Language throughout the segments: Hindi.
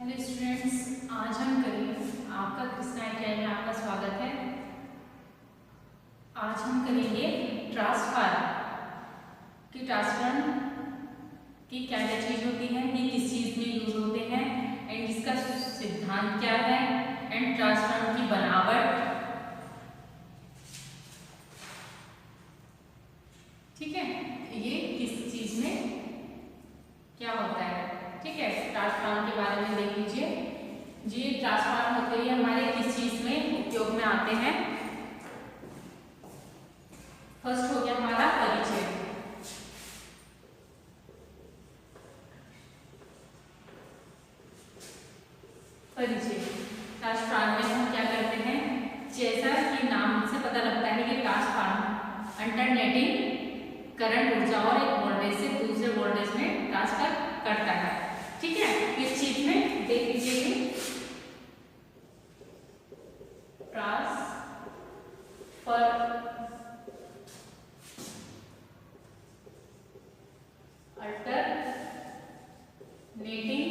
हेलो स्टूडेंट्स, आज हम करेंगे आपका कृष्णा अकेडमी में आपका स्वागत है। आज हम करेंगे ट्रांसफार्म की क्या क्या चीज होती है, ये किस चीज में यूज होते हैं एंड इसका सिद्धांत क्या है एंड ट्रांसफार्म की बनावट, ठीक है, ये किस चीज में क्या होता है, ठीक है। ट्रांसफार्म के बारे में देख लीजिए। ये ट्रांसफार्म होते हैं हमारे किस चीज में उपयोग में आते हैं। फर्स्ट हो गया हमारा परिचय। परिचय ट्रांसफार्म में हम क्या करते हैं, जैसा कि नाम से पता लगता है कि ट्रांसफार्म अल्टरनेटिंग करंट ऊर्जा और एक वोल्टेज से दूसरे वोल्टेज में ट्रांसफर करता है, ठीक है। इस चीज में देख लीजिए ट्रांसफर अल्टरनेटिंग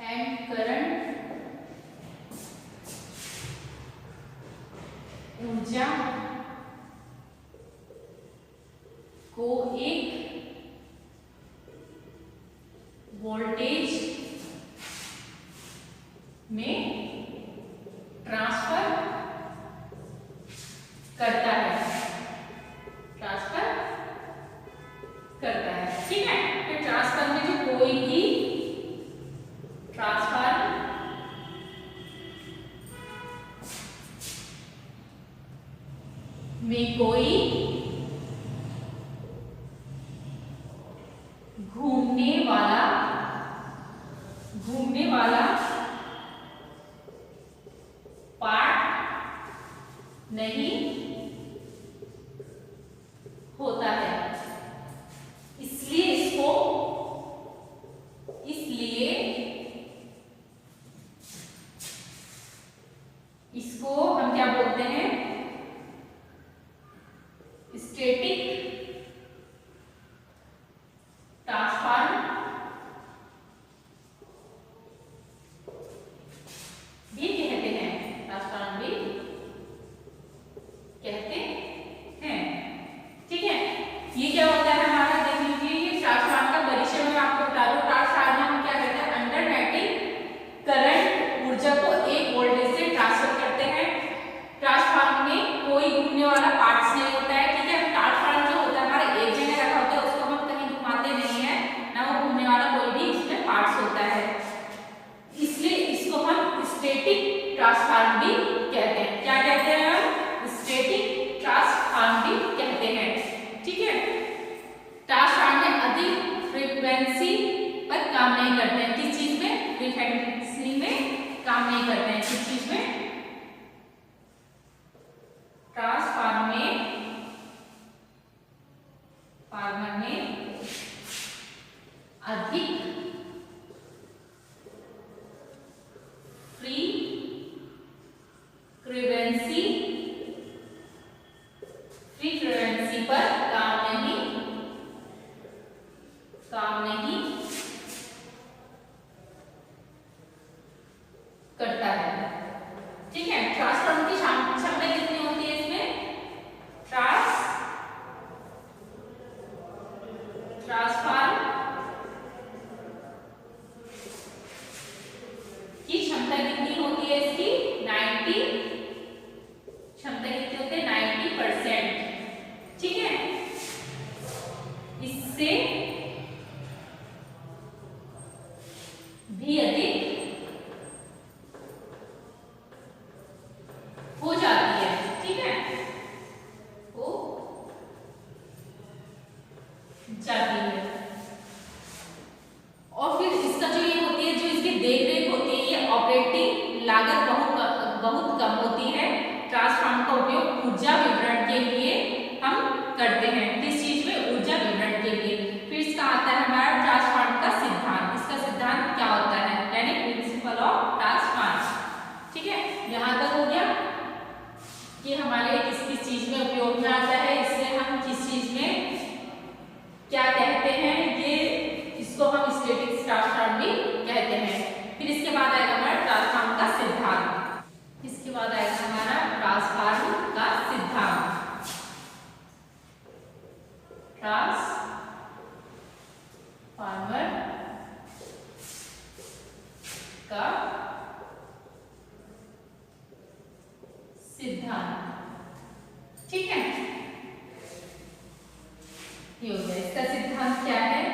एंड करंट ऊर्जा को एक वोल्टेज में ट्रांसफर करता है, ठीक है। फिर ट्रांसफर में जो कोई भी ट्रांसफर में कोई घूमने वाला पार्ट नहीं होता है, इसलिए इसको हम क्या बोलते हैं, स्टैटिक ट्रांसफार्म भी कहते हैं, ट्रांसफार्म भी कहते हैं, ठीक है। ये क्या होता है हमारा, देख लीजिए ये ट्रांसफार्म का परिचय मैं आपको बता दूं। ट्रांसफार्म में हम क्या करते हैं, अल्टरनेटिंग करंट ऊर्जा को एक वोल्टेज से ट्रांसफर करते हैं। ट्रांसफार्म में कोई घूमने वाला पार्ट्स नहीं होता है, ठीक है। ट्रांसफार्म जो होता है हमारा एक जगह रखा होता है, उसको हम कहीं घुमाते नहीं है, ना वो घूमने वाला कोई भी इसमें पार्ट्स होता है, इसलिए इसको हम स्टैटिक ट्रांसफार्म भी कहते हैं। क्या कहते हैं हम, स्टैटिक ट्रांसफार्म भी कहते हैं, ठीक है। ट्रांसफार्म में अधिक फ्रीक्वेंसी पर काम नहीं करते हैं, किस चीज में, फ्रीक्वेंसी में काम नहीं करते हैं, किस चीज में, ट्रांसफार्म में अधिक फ्रीक्वेंसी पर काम नहीं करता है, ठीक है। ट्रांसफार्म की क्षमता कितनी होती है, इसमें ट्रांसफार्म की क्षमता कितनी होती है, इसकी 90 क्षमता कितनी होती है, 90%, ठीक है। इससे भी अधिक हो जाती है, ठीक है, हो जाती है। और फिर इसका जो ये होती है, जो इसकी देखरेख होती है, ये ऑपरेटिंग लागत बहुत कम होती है। ट्रांसफार्म का उपयोग ऊर्जा वितरण के लिए हम करते हैं, किस चीज में, ऊर्जा वितरण के लिए। फिर इसका आता है हमारा ट्रांसफार्म का सिद्धांत। इसका सिद्धांत क्या होता है, यानी प्रिंसिपल ऑफ ट्रांसफार्म, ठीक है। यहां तक हो गया कि हमारे किस किस चीज में उपयोग में आता है, इससे हम किस चीज में क्या कहते हैं, सिद्धांत क्या है?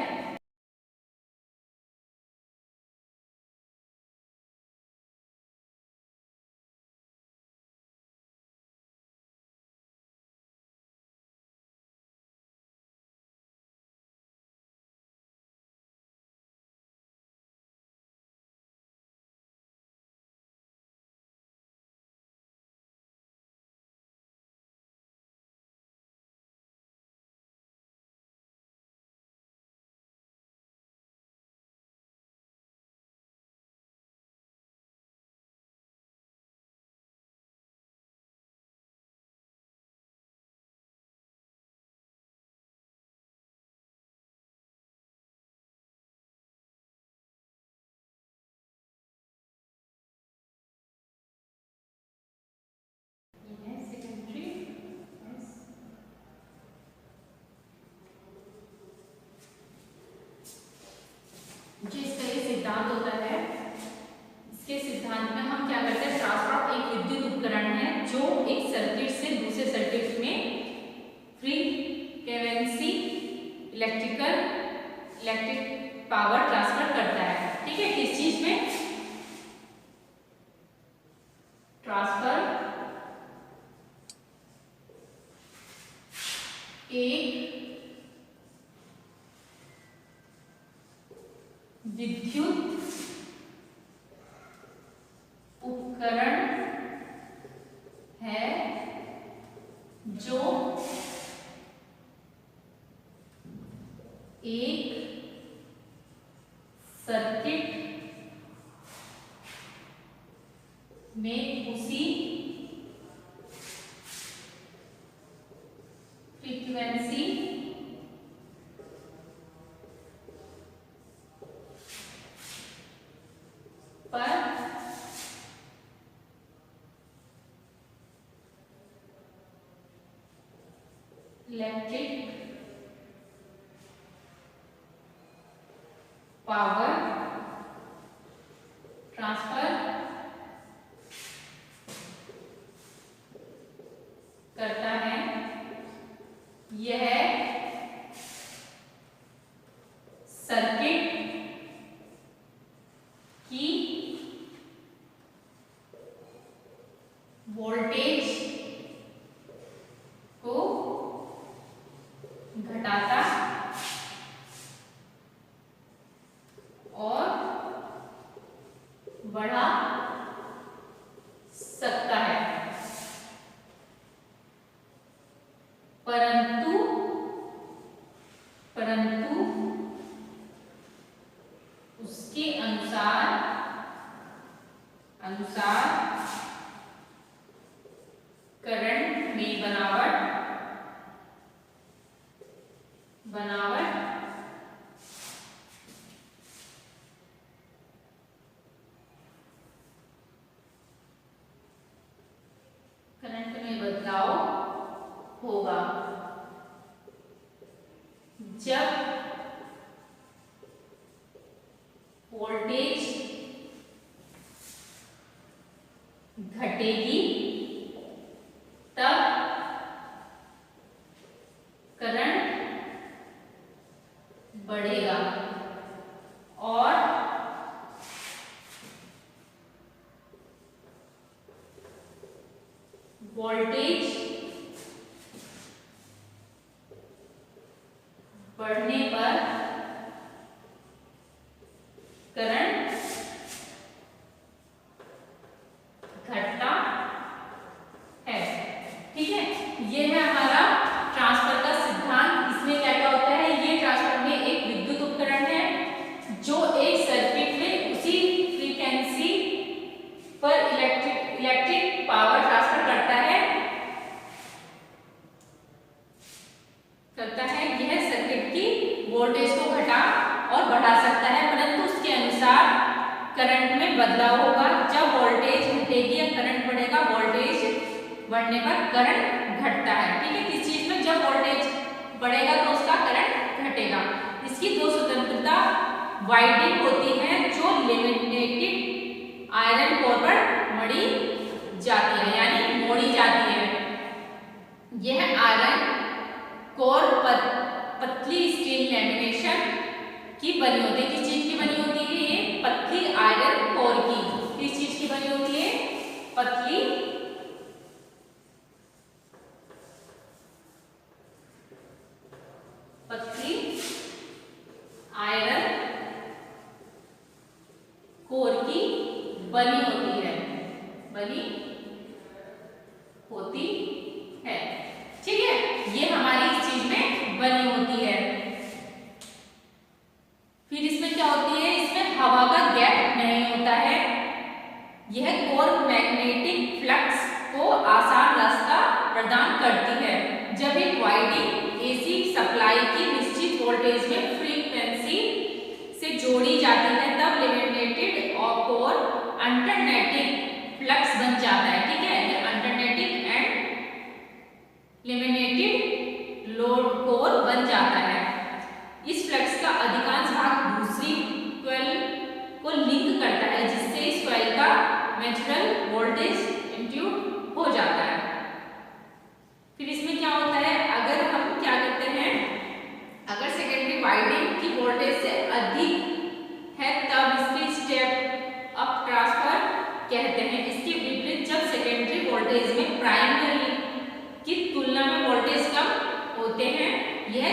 सेकेंडरी। जो इसका ये सिद्धांत होता है, इसके सिद्धांत में हम क्या करते हैं, ट्रांसफार्मर एक विद्युत उपकरण है जो एक सर्किट से दूसरे सर्किट में फ्रीक्वेंसी इलेक्ट्रिक पावर ट्रांसफर करता है। ठीक है, किस चीज में? ट्रांसफर एक विद्युत उपकरण है जो एक सर्किट में उसी फ्रीक्वेंसी पर इलेक्ट्रिक पावर ट्रांसफर करता है। यह सर्किट की वोल्टेज को घटाता और बढ़ा सकता है, परंतु उसके अनुसार करंट में बनावट करंट में बदलाव होगा जब वोल्टेज घटेगी, तब करंट बढ़ेगा और वोल्टेज बढ़ने पर करंट घटता है। ठीक है, ये है हमारा ट्रांसफर का सिद्धांत। इसमें क्या क्या होता है, ये ट्रांसफर में एक विद्युत उपकरण है जो एक सर्किट में उसी फ्रीक्वेंसी पर इलेक्ट्रिक पावर ट्रांसफर करता है। यह सर्किट की वोल्टेज को घटा और बढ़ा सकता है, परंतु उसके अनुसार करंट में बदलाव होगा। जब वोल्टेज घटेगी या करंट बढ़ेगा, वोल्टेज बढ़ने पर करंट घटता है। ठीक है, किस चीज में? जब वोल्टेज बढ़ेगा तो उसका करंट घटेगा। इसकी दो स्वतंत्रता वाइंडिंग होती है जो लेमिनेटेड आयरन कोर पर मड़ी जाती है, यानी मोड़ी जाती है। यह आयरन कोर पतली फिल्म लैमिनेशन की बनी होती है। किस चीज की बनी होती है? ये पतली आयरन कोर की। किस चीज की बनी होती है? पतली आयरन कोर की बनी होती है। ठीक है, ये हमारी इस चीज में बनी होती है। फिर इसमें क्या होती है? इसमें हवा का गैप नहीं होता है। यह कोर मैग्नेटिक फ्लक्स को आसान रास्ता प्रदान करती है। जब एक वाइंडिंग एसी सप्लाई की निश्चित वोल्टेज में फ्रीक्वेंसी से जोड़ी जाती है तब लेमिनेटेड और कोर अल्टरनेटिंग फ्लक्स बन जाता है। ठीक है, ये alternating and laminated load core बन जाता है। इस फ्लक्स का अधिकांश भाग दूसरी कॉइल को लिंक करता है जिससे इस कॉइल का नेचुरल वोल्टेज इंड्यूस हो जाता है। फिर इसमें क्या होता है? अगर हम क्या करते हैं, अगर सेकेंडरी वाइंडिंग की वोल्टेज से अधिक है तब इसकी स्टेप अप ट्रांसफर कहते हैं। इसके विपरीत जब सेकेंडरी वोल्टेज में प्राइमरी की तुलना में वोल्टेज कम होते हैं यह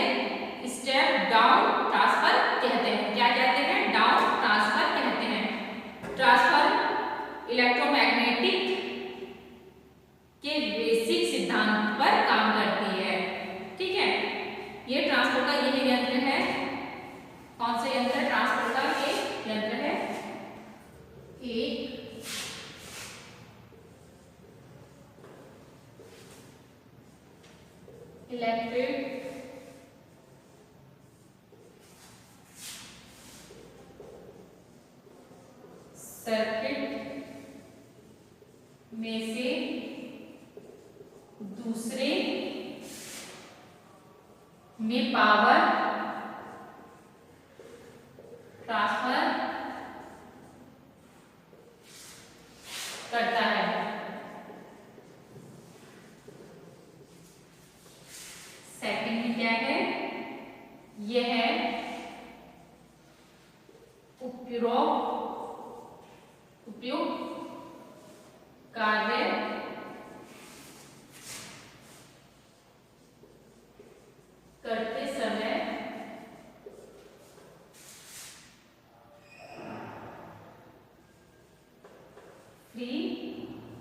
स्टेप डाउन ट्रांसफर कहते हैं। क्या कहते हैं? डाउन ट्रांसफर कहते हैं। ट्रांसफर इलेक्ट्रोमैग्नेटिक के बेसिक सिद्धांत पर काम करती है। ठीक है, ये ट्रांसफर का यही यंत्र है। कौन सा यंत्र? ट्रांसफर का ये यंत्र है। एक इलेक्ट्रिक सर्किट में से दूसरे में पावर ट्रांसफर करता है। सेकंड में क्या है? यह उपयुक्त कार्य करते समय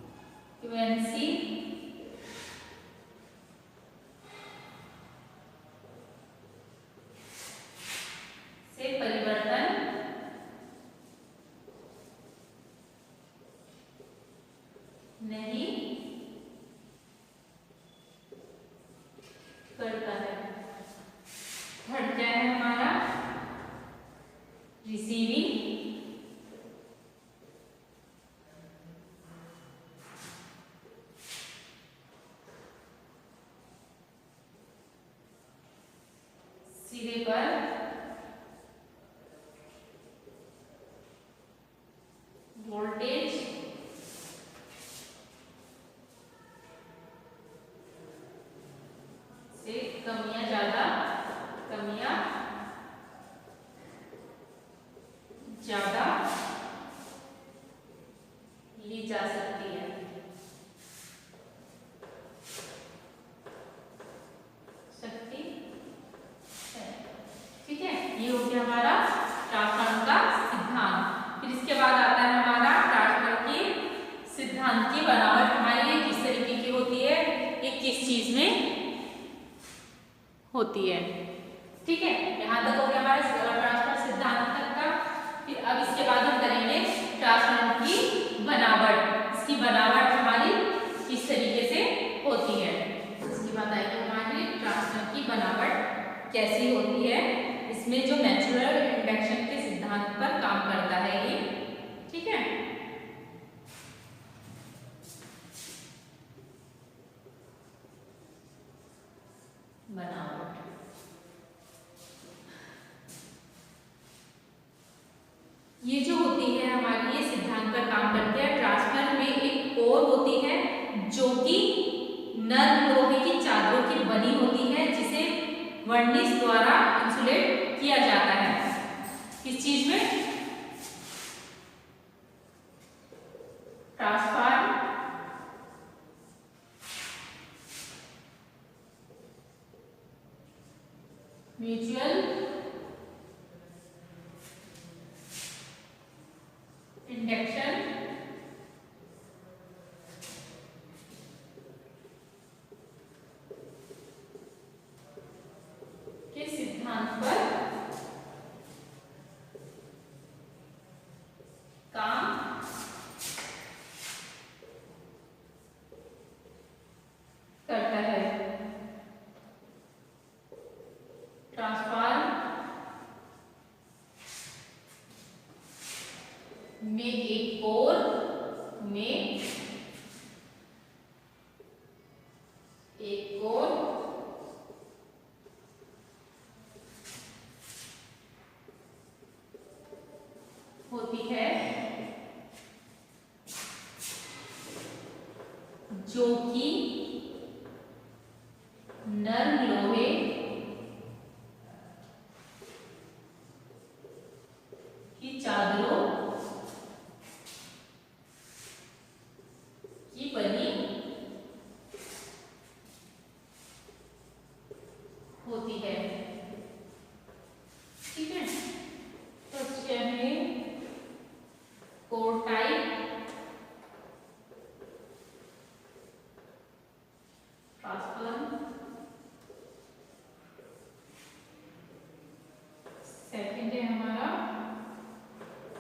फ्रीक्वेंसी से परिवर्तन नहीं करता है। थर्ड क्या है हमारा? रिसीविंग सिरे पर वोल्टेज से कमियां ज्यादा ली जा सकती है। ठीक है, ये हो गया हमारा ट्रांसफॉर्मर का सिद्धांत। फिर इसके बाद आता है हमारा ट्रांसफॉर्मर के सिद्धांत की बनावट हमारी किस तरीके की होती है, ये किस चीज में होती है। ठीक है, यहाँ तक हो गया हमारा ट्रांसफर सिद्धांत तक का। फिर अब इसके बाद हम करेंगे ट्रांसफॉर्मर की बनावट। इसकी बनावट हमारी किस तरीके से होती है, इसकी बात आएगी हमारी ट्रांसफॉर्मर की बनावट कैसी होती है। इसमें जो नेचुरल इंडक्शन के सिद्धांत पर काम करता है ये। ठीक है, बनावट ये जो होती है हमारी, ये सिद्धांत पर काम करते हैं। ट्रांसफार्मर में एक कोर होती है जो कि नर्म लोहे की चादरों की बनी होती है जिसे वर्निश द्वारा इंसुलेट किया जाता है। किस चीज में? ट्रांसफार्म म्यूचुअल इंडक्शन के सिद्धांत पर काम करता है। ट्रांसफार्म में एक कोर में एक कोर होती है जो कि नर्म लोहे की चादरों की बनी होती है। ठीक है, तो क्या है? कोर टाइप ट्रांसफार्म, सेकंड है हमारा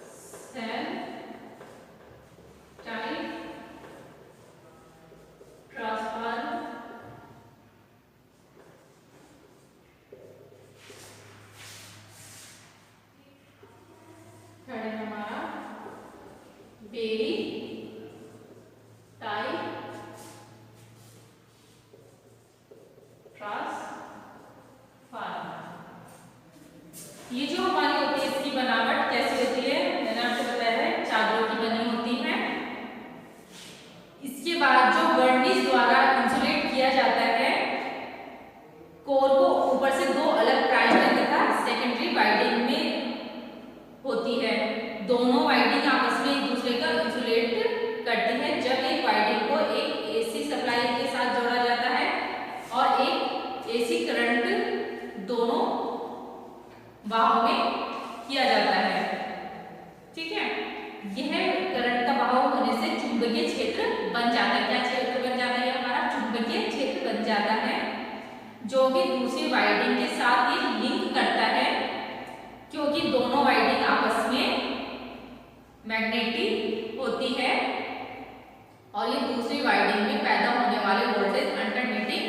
सेल टाइप ट्रांसफार्म, थर्ड है हमारा बेरी टाइप ट्रांसफार्म। ये जो हमारी होती है इसकी बनावट कैसी होती है? मैंने आपको बताया है चादरों की बनी होती है। इसके बाद जो वर्निश द्वारा इंसुलेट किया जाता है कोर को, ऊपर से दो अलग प्राइमरी तथा सेकेंडरी वाइंडिंग में होती है। दोनों वाइंडिंग आपस में एक दूसरे का इंसुलेट करती है। जब एक वाइंडिंग को एक एसी सप्लाई के साथ जोड़ा जाता है और एक एसी करंट दोनों बाहों में किया जाता है। ठीक है, यह करंट का बहाव होने से चुंबकीय क्षेत्र बन जाता है। क्या क्षेत्र बन जाता है? हमारा चुंबकीय क्षेत्र बन जाता है जो कि दूसरी वाइंडिंग के साथ ये लिंक करता है, क्योंकि दोनों वाइंडिंग आपस में मैग्नेटिक होती है और ये दूसरी वाइंडिंग में पैदा होने वाले वोल्टेज अल्टरनेटिंग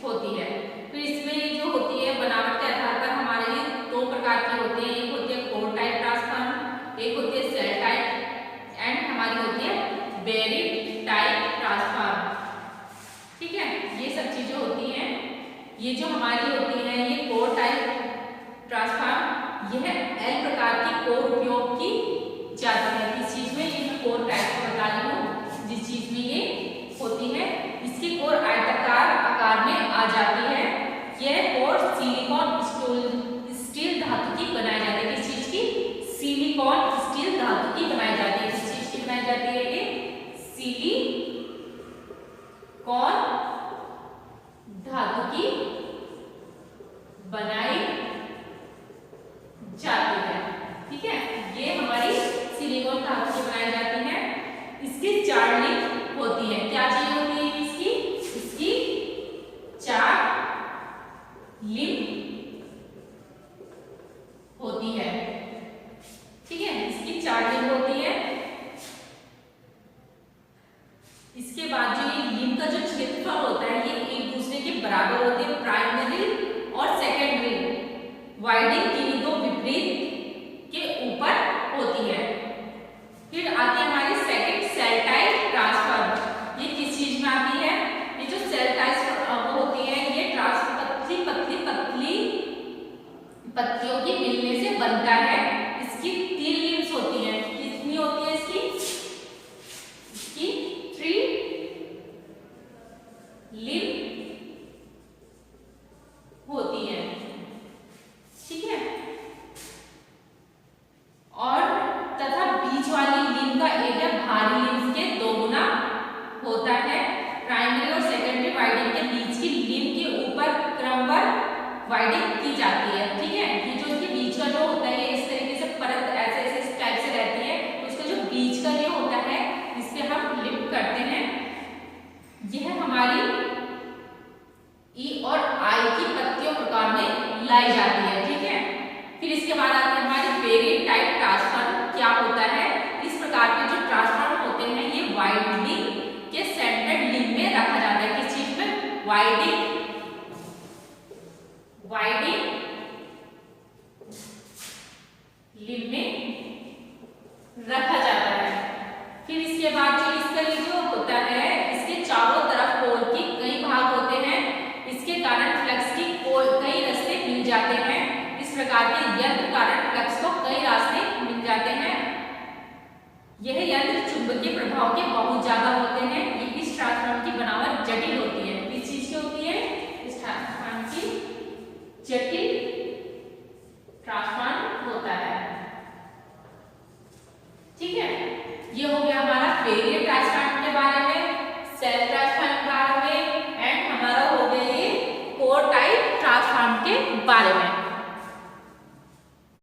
होती है। फिर इसमें ये जो होती है बनावट के आधार पर हमारे लिए दो प्रकार की होती है। एक होती है कोर टाइप ट्रांसफार्म, एक होती है सेल टाइप, एंड हमारी होती है बेरिंग टाइप ट्रांसफार्म। ठीक है, ये सब चीजें होती हैं। ये जो हमारी होती है ये कोर टाइप ट्रांसफार्म, यह एल प्रकार की कोर उपयोग की जाती है। किस चीज में? ये मैं कोर टाइप को बता रही हूँ जिस चीज में ये होती है। इसकी कोर आयताकार आकार में आ जाती है। यह कोर सिलिकॉन स्टील धातु की बनाई जाती है। किस चीज की? सिलिकॉन स्टील धातु की बनाई जाती है। किस चीज की बनाई जाती है? ये सिलिकॉन धातु की बनाई जाती है। ठीक है, ये हमारी सिलिकॉन धातु की बनाई जाती है। इसकी चार लिंक होती है। क्या चीज होती है इसकी? इसकी चार लिंक होती है। ठीक है, इसकी चार लिंक होती है। इसके बाद जो ये लिंक का जो क्षेत्रफल होता है ये एक दूसरे के बराबर होते हैं। प्राइमरी और सेकेंडरी वाइंडिंग किन्हीं दो विपरीत के ऊपर होती है। फिर आती है हमारी सेकंड सेल टाइप ट्रांसफार्म। ये किस चीज में आती है? ये जो सेल टाइप होती है ये पतली पतली पतली पत्तियों की मिलने से बनता है। इसकी 3 लिम्स होती हैं। कितनी होती है इसकी? इसकी 3 लिम्स होती है। ठीक प्रकार के हमारे वेरिएंट टाइप ट्रांसफॉर्म क्या होता है? इस प्रकार के जो ट्रांसफॉर्म होते हैं ये वाइंडिंग के सेंट्रल लिंब में रखा जाता है। किस चीज में? वाइंडिंग लिंब में रखा जाता है। फिर इसके बाद जो इसका ये जो होता है, इसके चारों तरफ पोल के कई भाग होते हैं, इसके कारण फ्लक्स की कई रास्ते मिल जाते हैं। इस प्रकार के यंत्र कारण फ्लक्स को कई रास्ते मिल जाते हैं। यह यंत्र चुंबकीय प्रभाव के बहुत ज्यादा होते हैं। इस ट्रांसफार्मर की बनावट जटिल होती है। किस चीज की होती है? इस ट्रांसफार्मर की जटिल